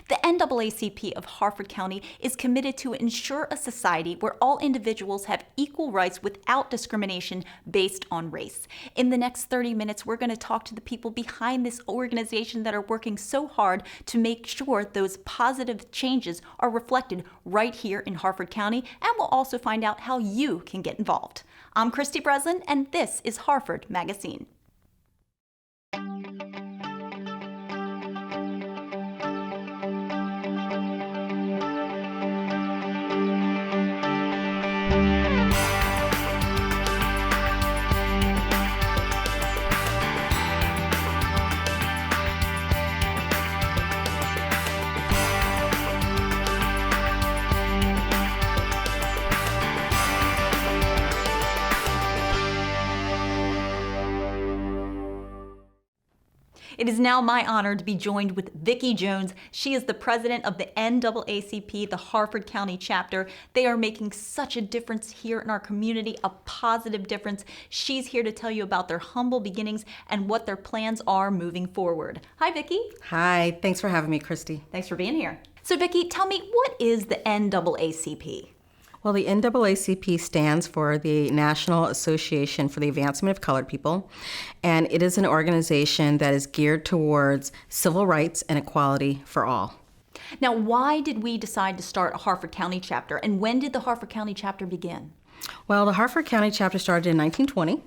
The NAACP of Harford County is committed to ensure a society where all individuals have equal rights without discrimination based on race. In the next 30 minutes, we're going to talk to the people behind this organization that are working so hard to make sure those positive changes are reflected right here in Harford County, and we'll also find out how you can get involved. I'm Christy Breslin, and this is Harford MagaScene. It is now my honor to be joined with Vicki Jones. She is the president of the NAACP, the Harford County chapter. They are making such a difference here in our community, a positive difference. She's here to tell you about their humble beginnings and what their plans are moving forward. Hi, Vicki. Hi, thanks for having me, Christy. Thanks for being here. So, Vicki, tell me, what is the NAACP? Well, the NAACP stands for the National Association for the Advancement of Colored People, and it is an organization that is geared towards civil rights and equality for all. Now, why did we decide to start a Harford County chapter, and when did the Harford County chapter begin? Well, the Harford County chapter started in 1920.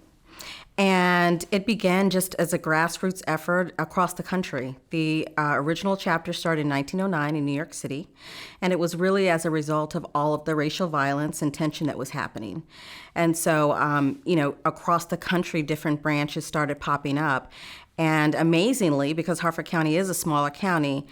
And it began just as a grassroots effort across the country. The original chapter started in 1909 in New York City, and it was really as a result of all of the racial violence and tension that was happening. And so, across the country, different branches started popping up. And amazingly, because Harford County is a smaller county,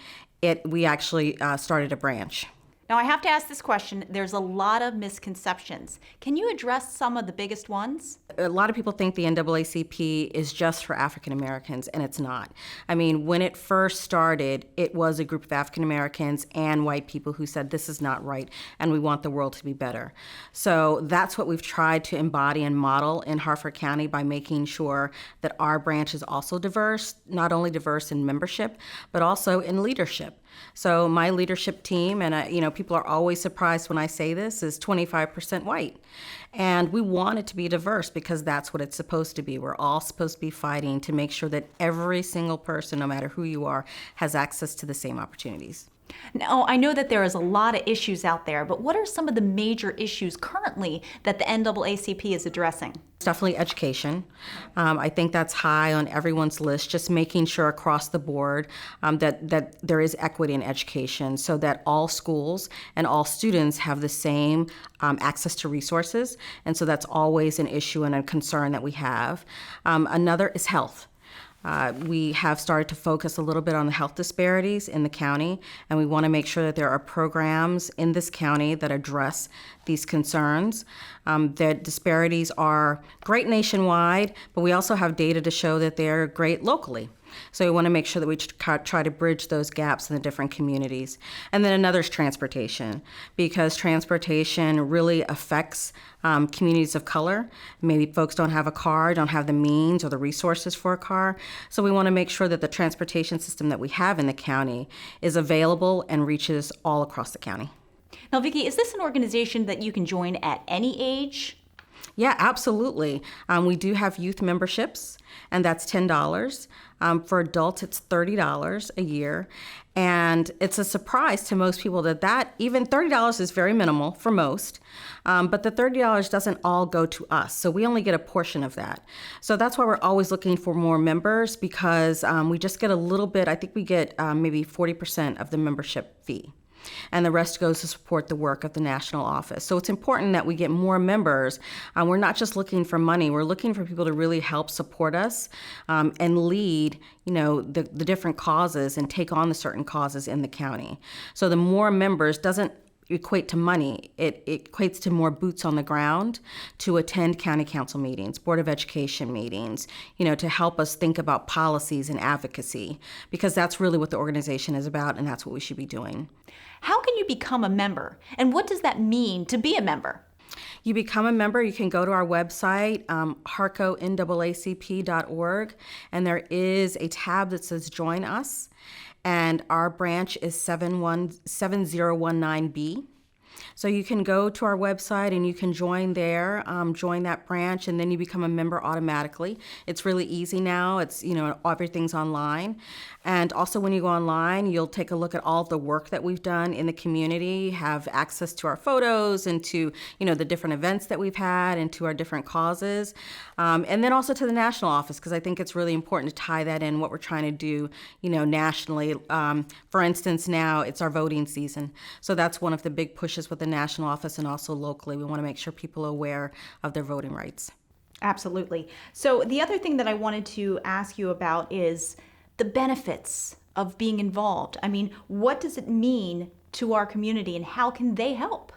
we actually started a branch. Now, I have to ask this question. There's a lot of misconceptions. Can you address some of the biggest ones? A lot of people think the NAACP is just for African Americans, and it's not. I mean, when it first started, it was a group of African Americans and white people who said, this is not right, and we want the world to be better. So that's what we've tried to embody and model in Harford County by making sure that our branch is also diverse, not only diverse in membership, but also in leadership. So my leadership team, and people are always surprised when I say this, is 25% white. And we want it to be diverse because that's what it's supposed to be. We're all supposed to be fighting to make sure that every single person, no matter who you are, has access to the same opportunities. Now, I know that there is a lot of issues out there, but what are some of the major issues currently that the NAACP is addressing? It's definitely education. I think that's high on everyone's list, just making sure across the board that there is equity in education so that all schools and all students have the same access to resources. And so that's always an issue and a concern that we have. Another is health. We have started to focus a little bit on the health disparities in the county, and we want to make sure that there are programs in this county that address these concerns. The disparities are great nationwide, but we also have data to show that they're great locally. So we want to make sure that we try to bridge those gaps in the different communities. And then another is transportation, because transportation really affects communities of color. Maybe folks don't have a car, don't have the means or the resources for a car. So we want to make sure that the transportation system that we have in the county is available and reaches all across the county. Now, Vicki, is this an organization that you can join at any age? Yeah, absolutely. We do have youth memberships, and that's $10. For adults, it's $30 a year. And it's a surprise to most people that even $30 is very minimal for most, but the $30 doesn't all go to us. So we only get a portion of that. So that's why we're always looking for more members, because we just get a little bit. I think we get maybe 40% of the membership fee. And the rest goes to support the work of the national office. So it's important that we get more members. We're not just looking for money. We're looking for people to really help support us and lead, the different causes and take on the certain causes in the county. So the more members doesn't equate to money. It equates to more boots on the ground to attend county council meetings, Board of Education meetings, to help us think about policies and advocacy, because that's really what the organization is about, and that's what we should be doing. How can you become a member? And what does that mean to be a member? You become a member, you can go to our website, harconnaacp.org, and there is a tab that says Join Us. and our branch is 7019B. So you can go to our website and you can join there, join that branch, and then you become a member automatically. It's really easy now. It's, everything's online. And also when you go online, you'll take a look at all the work that we've done in the community, have access to our photos and to, the different events that we've had and to our different causes. And then also to the national office, because I think it's really important to tie that in what we're trying to do, nationally. For instance, now it's our voting season. So that's one of the big pushes with the national office and also locally. We want to make sure people are aware of their voting rights. Absolutely. So the other thing that I wanted to ask you about is the benefits of being involved. I mean, what does it mean to our community and how can they help?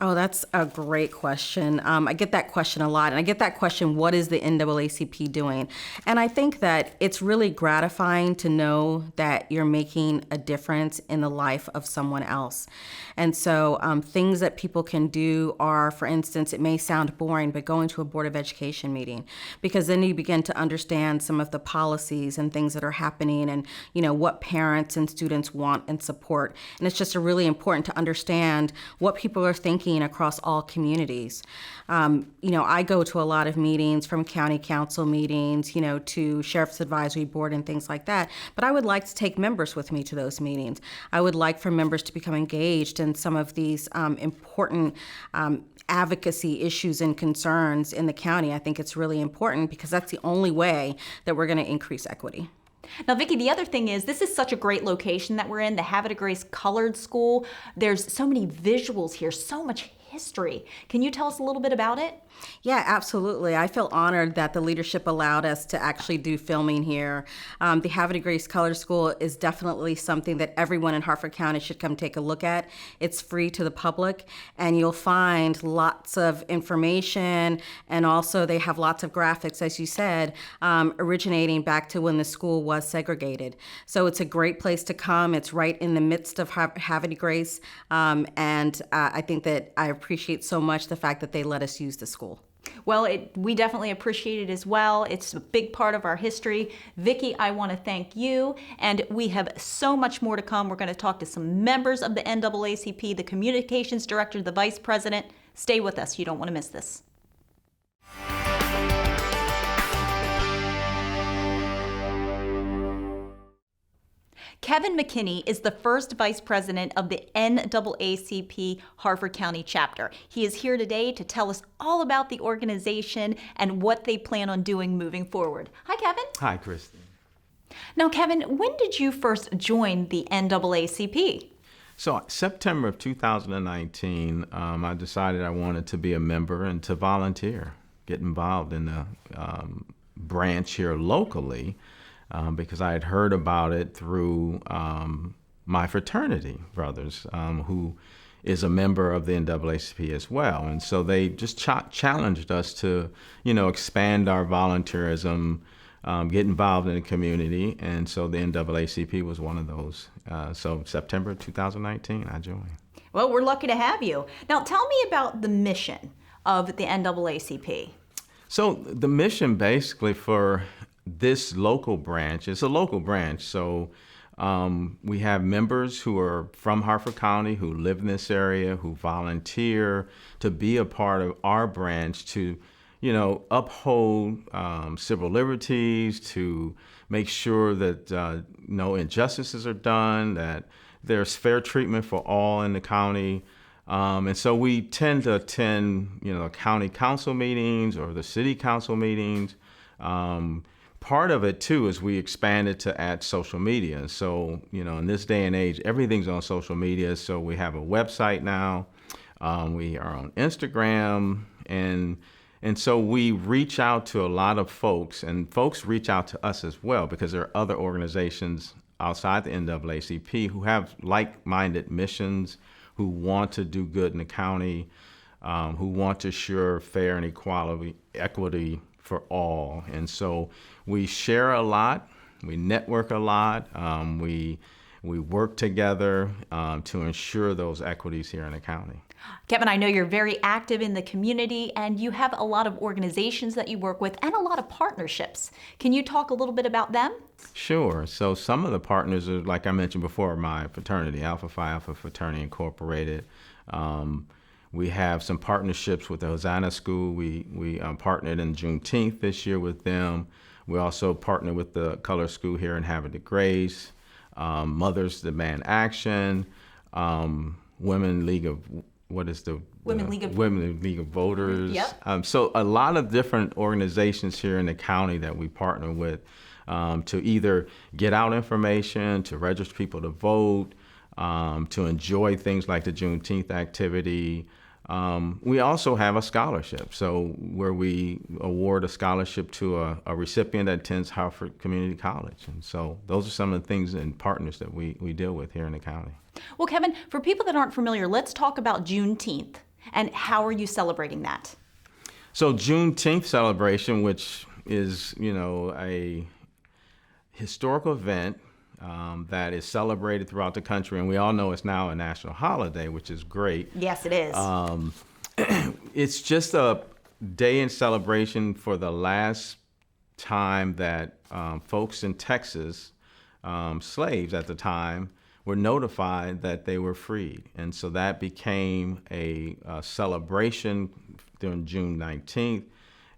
Oh, that's a great question. I get that question a lot. And I get that question, what is the NAACP doing? And I think that it's really gratifying to know that you're making a difference in the life of someone else. And so things that people can do are, for instance, it may sound boring, but going to a Board of Education meeting, because then you begin to understand some of the policies and things that are happening and, what parents and students want and support. And it's just really important to understand what people are thinking across all communities. I go to a lot of meetings, from county council meetings, to Sheriff's Advisory Board and things like that. But I would like to take members with me to those meetings. I would like for members to become engaged in some of these important advocacy issues and concerns in the county. I think it's really important because that's the only way that we're going to increase equity. Now, Vicki, the other thing is this is such a great location that we're in, the Havre de Grace Colored School. There's so many visuals here, so much history. Can you tell us a little bit about it? Yeah, absolutely. I feel honored that the leadership allowed us to actually do filming here. The Havre de Grace Color School is definitely something that everyone in Harford County should come take a look at. It's free to the public, and you'll find lots of information, and also they have lots of graphics, as you said, originating back to when the school was segregated. So it's a great place to come. It's right in the midst of Havre de Grace, and I think that I appreciate so much the fact that they let us use the school. Well, we definitely appreciate it as well. It's a big part of our history. Vicki, I want to thank you. And we have so much more to come. We're going to talk to some members of the NAACP, the communications director, the vice president. Stay with us. You don't want to miss this. Kevin McKinney is the first vice president of the NAACP Harford County chapter. He is here today to tell us all about the organization and what they plan on doing moving forward. Hi, Kevin. Hi, Kristen. Now, Kevin, when did you first join the NAACP? So September of 2019, I decided I wanted to be a member and to volunteer, get involved in the branch here locally. Because I had heard about it through my fraternity brothers, who is a member of the NAACP as well. And so they just challenged us to, expand our volunteerism, get involved in the community. And so the NAACP was one of those. So September 2019, I joined. Well, we're lucky to have you. Now, tell me about the mission of the NAACP. So the mission basically for this local branch, it's a local branch, so we have members who are from Harford County who live in this area, who volunteer to be a part of our branch to, uphold civil liberties, to make sure that no injustices are done, that there's fair treatment for all in the county. And so we tend to attend, county council meetings or the city council meetings. Part of it, too, is we expanded to add social media. So, in this day and age, everything's on social media. So we have a website now. We are on Instagram. And so we reach out to a lot of folks, and folks reach out to us as well, because there are other organizations outside the NAACP who have like-minded missions, who want to do good in the county, who want to assure fair and equity for all. And so we share a lot, we network a lot, we we work together to ensure those equities here in the county. Kevin, I know you're very active in the community and you have a lot of organizations that you work with and a lot of partnerships. Can you talk a little bit about them? Sure. So some of the partners are, like I mentioned before, my fraternity, Alpha Phi Alpha Fraternity Incorporated. We have some partnerships with the Hosanna School. We partnered in Juneteenth this year with them. We also partnered with the Color School here in Havre de Grace, Mothers Demand Action, Women League of Women League of Voters. Yep. So a lot of different organizations here in the county that we partner with to either get out information, to register people to vote, to enjoy things like the Juneteenth activity. We also have a scholarship, so where we award a scholarship to a recipient that attends Harford Community College. And so those are some of the things and partners that we deal with here in the county. Well, Kevin, for people that aren't familiar, let's talk about Juneteenth and how are you celebrating that? So Juneteenth celebration, which is, a historical event that is celebrated throughout the country, and we all know it's now a national holiday, which is great. Yes, it is. It's just a day in celebration for the last time that folks in Texas, slaves at the time, were notified that they were freed. And so that became a celebration during June 19th.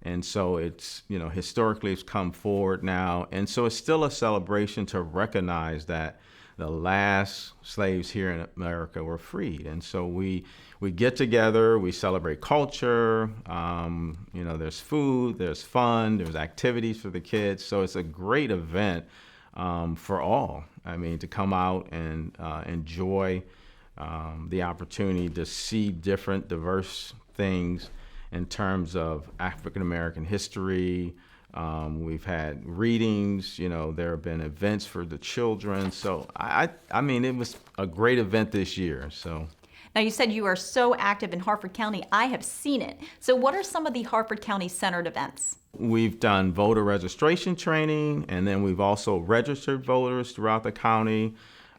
And so it's, historically it's come forward now. And so it's still a celebration to recognize that the last slaves here in America were freed. And so we get together, we celebrate culture, there's food, there's fun, there's activities for the kids. So it's a great event for all. I mean, to come out and enjoy the opportunity to see different, diverse things in terms of African American history. We've had readings, there have been events for the children. So I mean, it was a great event this year. So. Now, you said you are so active in Harford County. I have seen it. So what are some of the Harford County centered events? We've done voter registration training, and then we've also registered voters throughout the county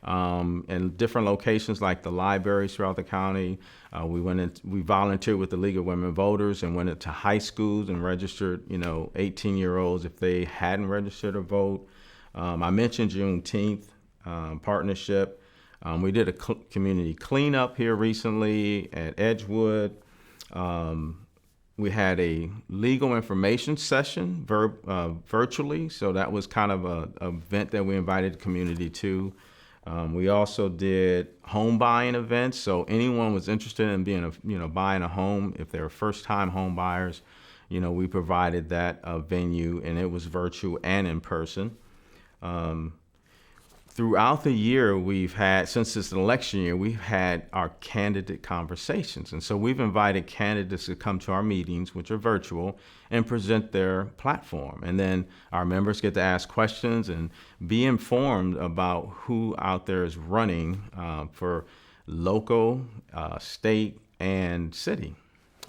in different locations like the libraries throughout the county. We volunteered with the League of Women Voters and went into high schools and registered, 18-year-olds if they hadn't registered to vote. I mentioned Juneteenth partnership. We did a community cleanup here recently at Edgewood. We had a legal information session virtually, so that was kind of an event that we invited the community to. We also did home buying events, so anyone was interested in buying a home, if they were first-time home buyers, we provided that venue, and it was virtual and in person. Throughout the year, since it's an election year, we've had our candidate conversations. And so we've invited candidates to come to our meetings, which are virtual, and present their platform. And then our members get to ask questions and be informed about who out there is running for local, state, and city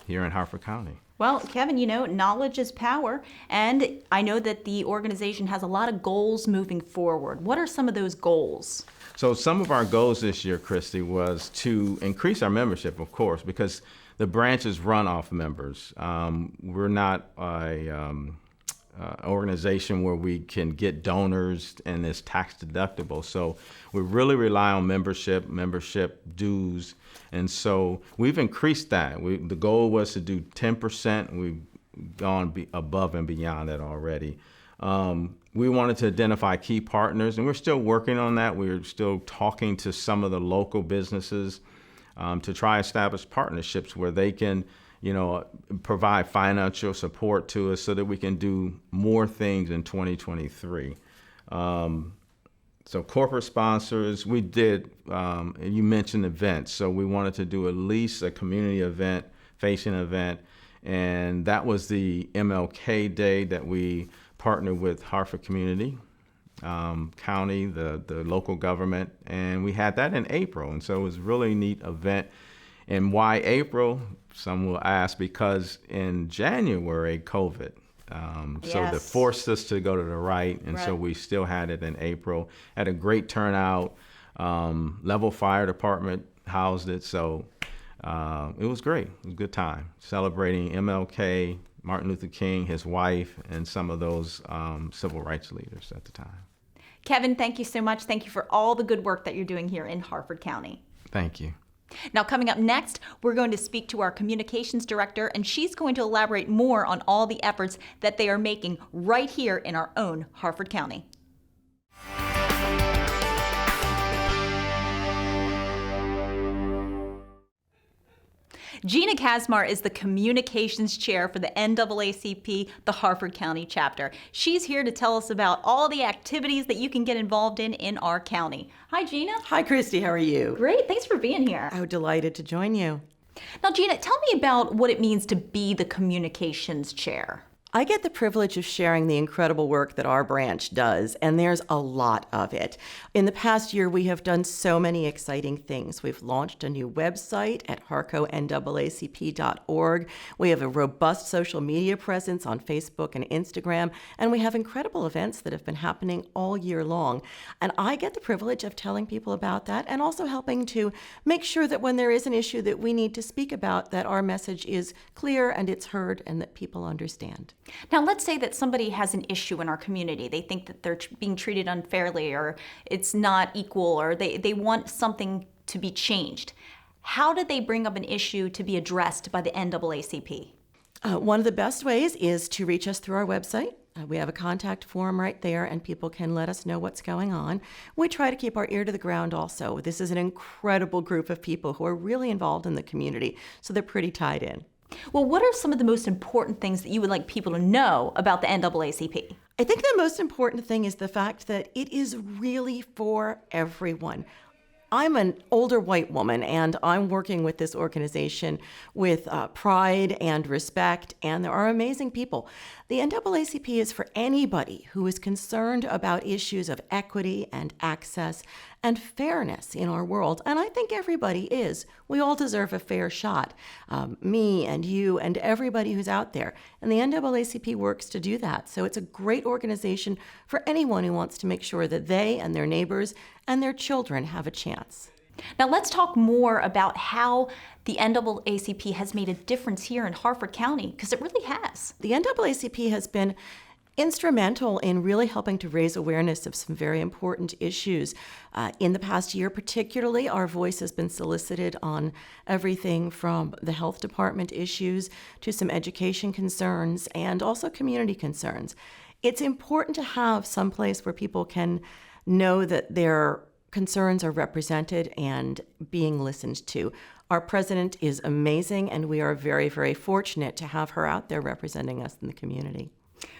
here in Harford County. Well, Kevin, knowledge is power, and I know that the organization has a lot of goals moving forward. What are some of those goals? So some of our goals this year, Christy, was to increase our membership, of course, because the branches run off members. We're not an organization where we can get donors and it's tax deductible. So we really rely on membership dues. And so we've increased that. The goal was to do 10%. We've gone above and beyond that already. We wanted to identify key partners, and we're still working on that. We're still talking to some of the local businesses to try to establish partnerships where they can, provide financial support to us so that we can do more things in 2023. So corporate sponsors, we did, you mentioned events. So we wanted to do at least a community facing event. And that was the MLK Day that we partnered with Harford Community, County, the local government. And we had that in April. And so it was a really neat event. And why April? Some will ask, because in January, COVID. So that forced us to go to the right, and so we still had it in April. Had a great turnout. Level Fire Department housed it. So it was great. It was a good time celebrating MLK, Martin Luther King, his wife, and some of those civil rights leaders at the time. Kevin, thank you so much. Thank you for all the good work that you're doing here in Harford County. Thank you. Now, coming up next, we're going to speak to our communications director, and she's going to elaborate more on all the efforts that they are making right here in our own Harford County. Gina Kazmar is the communications chair for the NAACP, the Harford County chapter. She's here to tell us about all the activities that you can get involved in our county. Hi, Gina. Hi, Christy. How are you? Great. Thanks for being here. Oh, delighted to join you. Now, Gina, tell me about what it means to be the communications chair. I get the privilege of sharing the incredible work that our branch does, and there's a lot of it. In the past year, we have done so many exciting things. We've launched a new website at harconnaacp.org. We have a robust social media presence on Facebook and Instagram, and we have incredible events that have been happening all year long. And I get the privilege of telling people about that and also helping to make sure that when there is an issue that we need to speak about, that our message is clear and it's heard and that people understand. Now, let's say that somebody has an issue in our community. They think that they're being treated unfairly, or it's not equal, or they want something to be changed. How do they bring up an issue to be addressed by the NAACP? One of the best ways is to reach us through our website. We have a contact form right there, and people can let us know what's going on. We try to keep our ear to the ground also. This is an incredible group of people who are really involved in the community, so they're pretty tied in. Well, what are some of the most important things that you would like people to know about the NAACP? I think the most important thing is the fact that it is really for everyone. I'm an older white woman, and I'm working with this organization with pride and respect, and there are amazing people. The NAACP is for anybody who is concerned about issues of equity and access and fairness in our world, and I think everybody is. We all deserve a fair shot, me and you and everybody who's out there, and the NAACP works to do that. So it's a great organization for anyone who wants to make sure that they and their neighbors and their children have a chance. Now, let's talk more about how the NAACP has made a difference here in Harford County, because it really has. The NAACP has been instrumental in really helping to raise awareness of some very important issues. In the past year particularly, our voice has been solicited on everything from the health department issues to some education concerns and also community concerns. It's important to have some place where people can know that their concerns are represented and being listened to. Our president is amazing, and we are very, very fortunate to have her out there representing us in the community.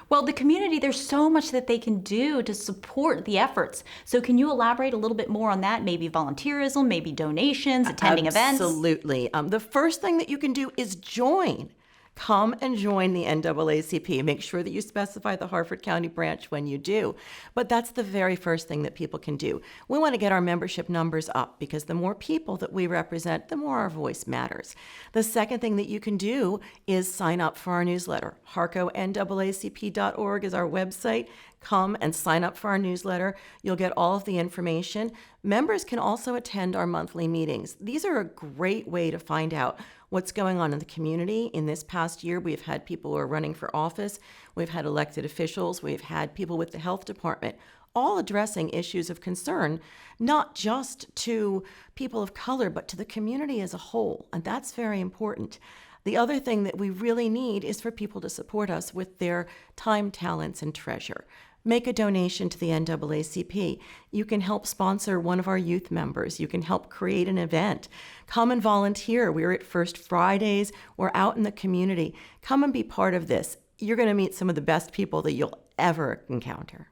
Well, the community, there's so much that they can do to support the efforts. So can you elaborate a little bit more on that? Maybe volunteerism, maybe donations, attending events? Absolutely. The first thing that you can do is join. Come and join the NAACP. Make sure that you specify the Harford County branch when you do. But that's the very first thing that people can do. We want to get our membership numbers up because the more people that we represent, the more our voice matters. The second thing that you can do is sign up for our newsletter. harconnaacp.org is our website. Come and sign up for our newsletter. You'll get all of the information. Members can also attend our monthly meetings. These are a great way to find out what's going on in the community. In this past year, we've had people who are running for office. We've had elected officials. We've had people with the health department, all addressing issues of concern, not just to people of color, but to the community as a whole. And that's very important. The other thing that we really need is for people to support us with their time, talents, and treasure. Make a donation to the NAACP. You can help sponsor one of our youth members. You can help create an event. Come and volunteer. We're at First Fridays. We're out in the community. Come and be part of this. You're going to meet some of the best people that you'll ever encounter.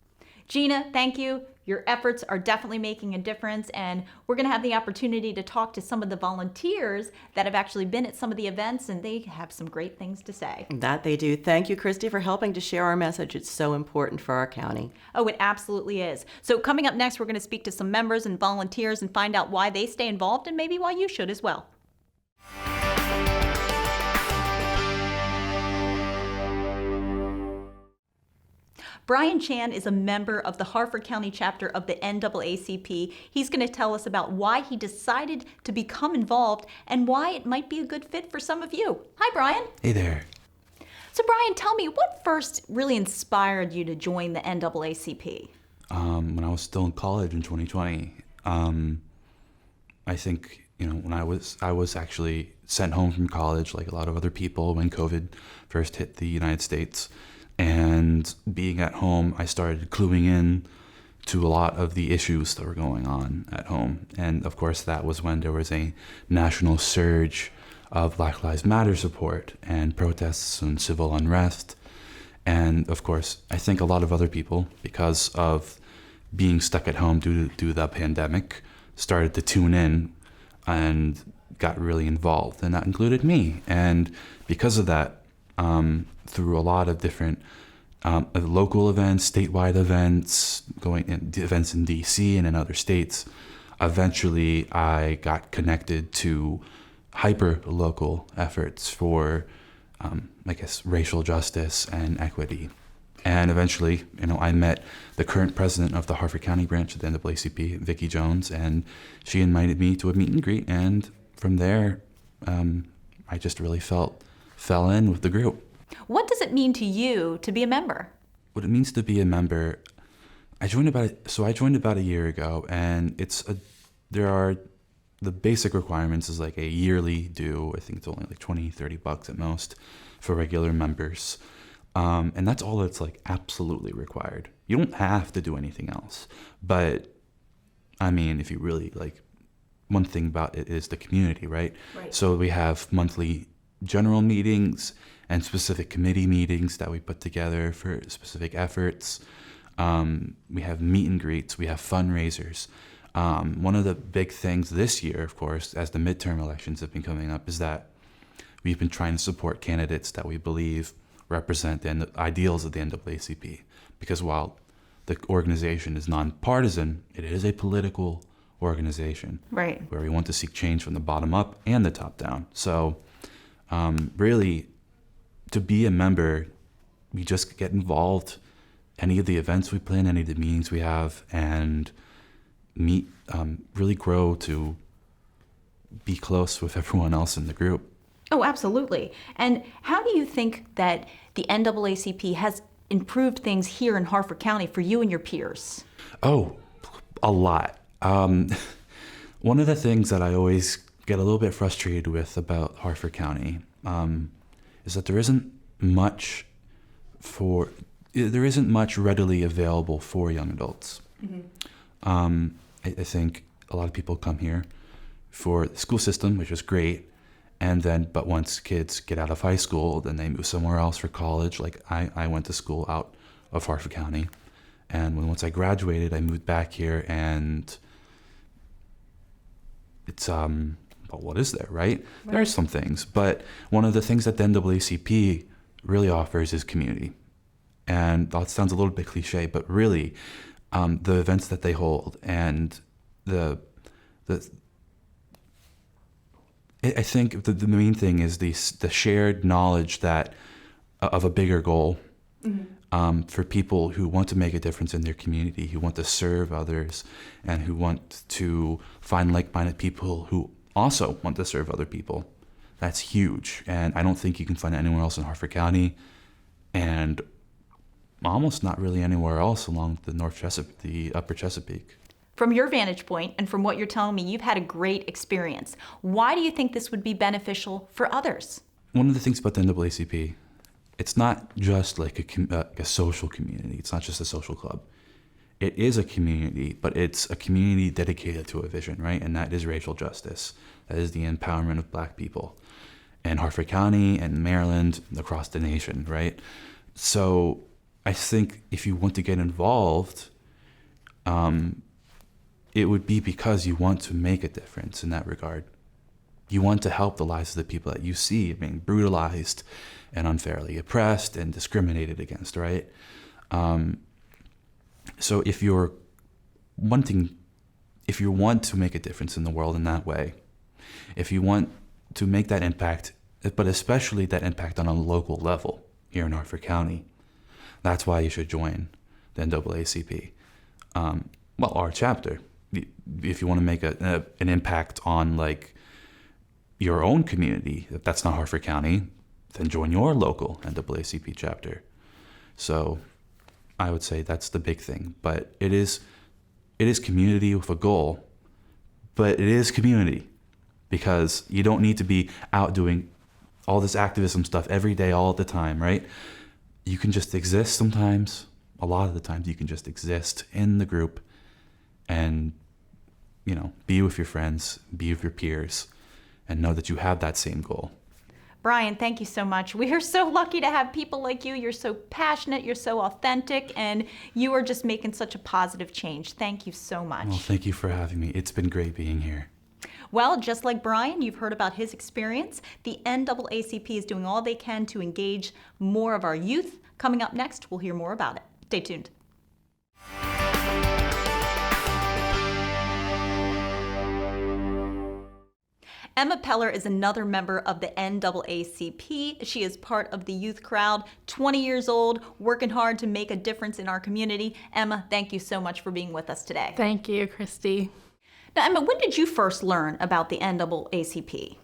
Gina, thank you. Your efforts are definitely making a difference, and we're going to have the opportunity to talk to some of the volunteers that have actually been at some of the events, and they have some great things to say. That they do. Thank you, Christy, for helping to share our message. It's so important for our county. Oh, it absolutely is. So coming up next, we're going to speak to some members and volunteers and find out why they stay involved and maybe why you should as well. Brian Chan is a member of the Harford County chapter of the NAACP. He's going to tell us about why he decided to become involved and why it might be a good fit for some of you. Hi, Brian. Hey there. So, Brian, tell me, what first really inspired you to join the NAACP? When I was still in college in 2020, I think, when I was actually sent home from college like a lot of other people when COVID first hit the United States. And being at home, I started cluing in to a lot of the issues that were going on at home. And of course, that was when there was a national surge of Black Lives Matter support and protests and civil unrest. And of course, I think a lot of other people, because of being stuck at home due to the pandemic, started to tune in and got really involved. And that included me. And because of that, through a lot of different local events, statewide events, events in DC and in other states, eventually I got connected to hyper-local efforts for, racial justice and equity. And eventually, I met the current president of the Harford County branch of the NAACP, Vicki Jones, and she invited me to a meet and greet. And from there, I just really fell in with the group. What does it mean to you to be a member? What it means to be a member, I joined about a year ago, and there are the basic requirements is like a yearly due. I think it's only like $20-$30 at most for regular members. And that's all that's like absolutely required. You don't have to do anything else. But I mean, if you really one thing about it is the community, right? So we have monthly general meetings and specific committee meetings that we put together for specific efforts. We have meet and greets, we have fundraisers. One of the big things this year, of course, as the midterm elections have been coming up, is that we've been trying to support candidates that we believe represent the ideals of the NAACP. Because while the organization is nonpartisan, it is a political organization. Right. Where we want to seek change from the bottom up and the top down. So really, to be a member, we just get involved any of the events we plan, any of the meetings we have, and meet, really grow to be close with everyone else in the group. Oh, absolutely. And how do you think that the NAACP has improved things here in Harford County for you and your peers? Oh, a lot. One of the things that I always get a little bit frustrated with about Harford County is that there isn't much readily available for young adults. Mm-hmm. I think a lot of people come here for the school system, which is great, but once kids get out of high school, then they move somewhere else for college. Like I went to school out of Harford County, and once I graduated, I moved back here, and it's what is there, right? There are some things, but one of the things that the NAACP really offers is community. And that sounds a little bit cliche, but really, the events that they hold and I think the main thing is the shared knowledge that of a bigger goal. Mm-hmm. For people who want to make a difference in their community, who want to serve others, and who want to find like-minded people who also want to serve other people. That's huge, and I don't think you can find it anywhere else in Harford County, and almost not really anywhere else along the upper Chesapeake. From your vantage point, and from what you're telling me, you've had a great experience. Why do you think this would be beneficial for others? One of the things about the NAACP, it's not just like a social community. It's not just a social club. It is a community, but it's a community dedicated to a vision, right? And that is racial justice. That is the empowerment of Black people in Harford County and Maryland, across the nation, right? So I think if you want to get involved, it would be because you want to make a difference in that regard. You want to help the lives of the people that you see being brutalized and unfairly oppressed and discriminated against, right? So if you want to make a difference in the world in that way, if you want to make that impact, but especially that impact on a local level here in Harford County, That's why you should join the NAACP. Well, our chapter. If you want to make an impact on like your own community, if that's not Harford County, then join your local NAACP chapter. So I would say that's the big thing. But it is community with a goal, but it is community because you don't need to be out doing all this activism stuff every day, all the time, right? You can just exist sometimes. A lot of the times you can just exist in the group and, be with your friends, be with your peers, and know that you have that same goal. Brian, thank you so much. We are so lucky to have people like you. You're so passionate, you're so authentic, and you are just making such a positive change. Thank you so much. Well, thank you for having me. It's been great being here. Well, just like Brian, you've heard about his experience. The NAACP is doing all they can to engage more of our youth. Coming up next, we'll hear more about it. Stay tuned. Emma Peller is another member of the NAACP. She is part of the youth crowd, 20 years old, working hard to make a difference in our community. Emma, thank you so much for being with us today. Thank you, Christy. Now, Emma, when did you first learn about the NAACP?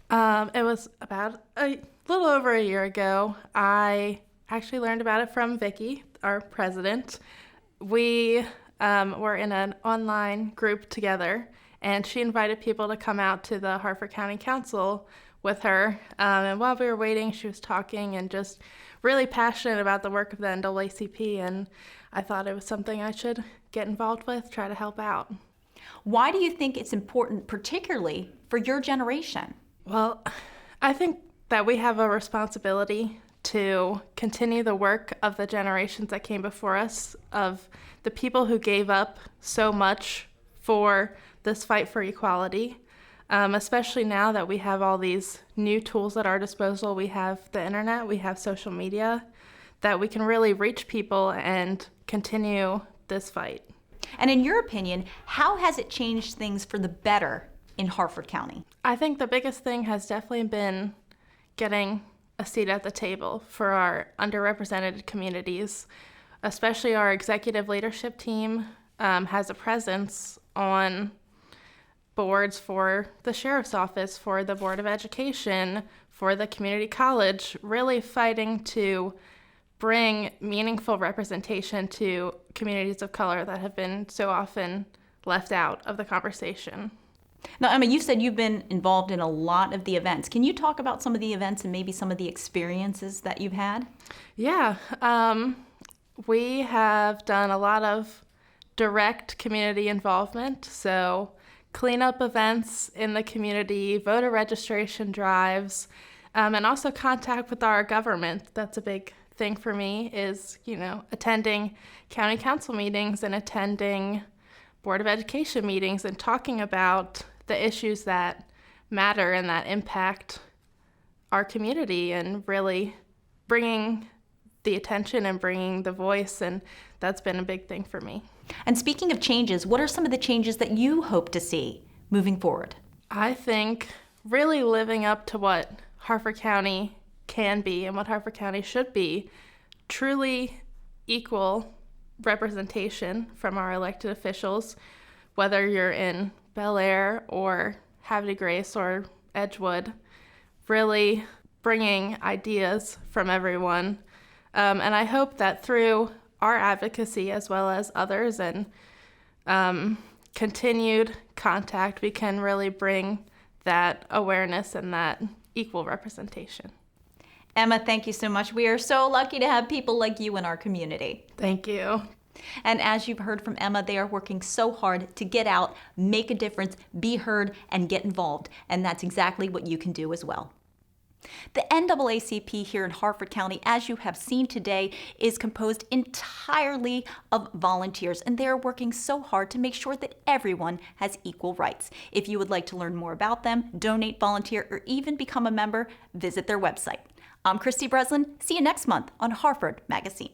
It was about a little over a year ago. I actually learned about it from Vicky, our president. We were in an online group together, and she invited people to come out to the Harford County Council with her. And while we were waiting, she was talking and just really passionate about the work of the NAACP, and I thought it was something I should get involved with, try to help out. Why do you think it's important, particularly for your generation? Well, I think that we have a responsibility to continue the work of the generations that came before us, of the people who gave up so much for this fight for equality, especially now that we have all these new tools at our disposal. We have the internet, we have social media, that we can really reach people and continue this fight. And in your opinion, how has it changed things for the better in Harford County? I think the biggest thing has definitely been getting a seat at the table for our underrepresented communities, especially our executive leadership team has a presence on boards for the sheriff's office, for the Board of Education, for the community college, really fighting to bring meaningful representation to communities of color that have been so often left out of the conversation. Now, Emma, you said you've been involved in a lot of the events. Can you talk about some of the events and maybe some of the experiences that you've had? Yeah, we have done a lot of direct community involvement, so cleanup events in the community, voter registration drives, and also contact with our government. That's a big thing for me is, attending county council meetings and attending Board of Education meetings and talking about the issues that matter and that impact our community and really bringing the attention and bringing the voice, and that's been a big thing for me. And speaking of changes, what are some of the changes that you hope to see moving forward? I think really living up to what Harford County can be and what Harford County should be, truly equal representation from our elected officials, whether you're in Bel Air or Havre de Grace or Edgewood, really bringing ideas from everyone. And I hope that through our advocacy as well as others and continued contact, we can really bring that awareness and that equal representation. Emma, thank you so much. We are so lucky to have people like you in our community. Thank you. And as you've heard from Emma, they are working so hard to get out, make a difference, be heard, and get involved. And that's exactly what you can do as well. The NAACP here in Harford County, as you have seen today, is composed entirely of volunteers, and they are working so hard to make sure that everyone has equal rights. If you would like to learn more about them, donate, volunteer, or even become a member, visit their website. I'm Christy Breslin. See you next month on Harford MagaScene.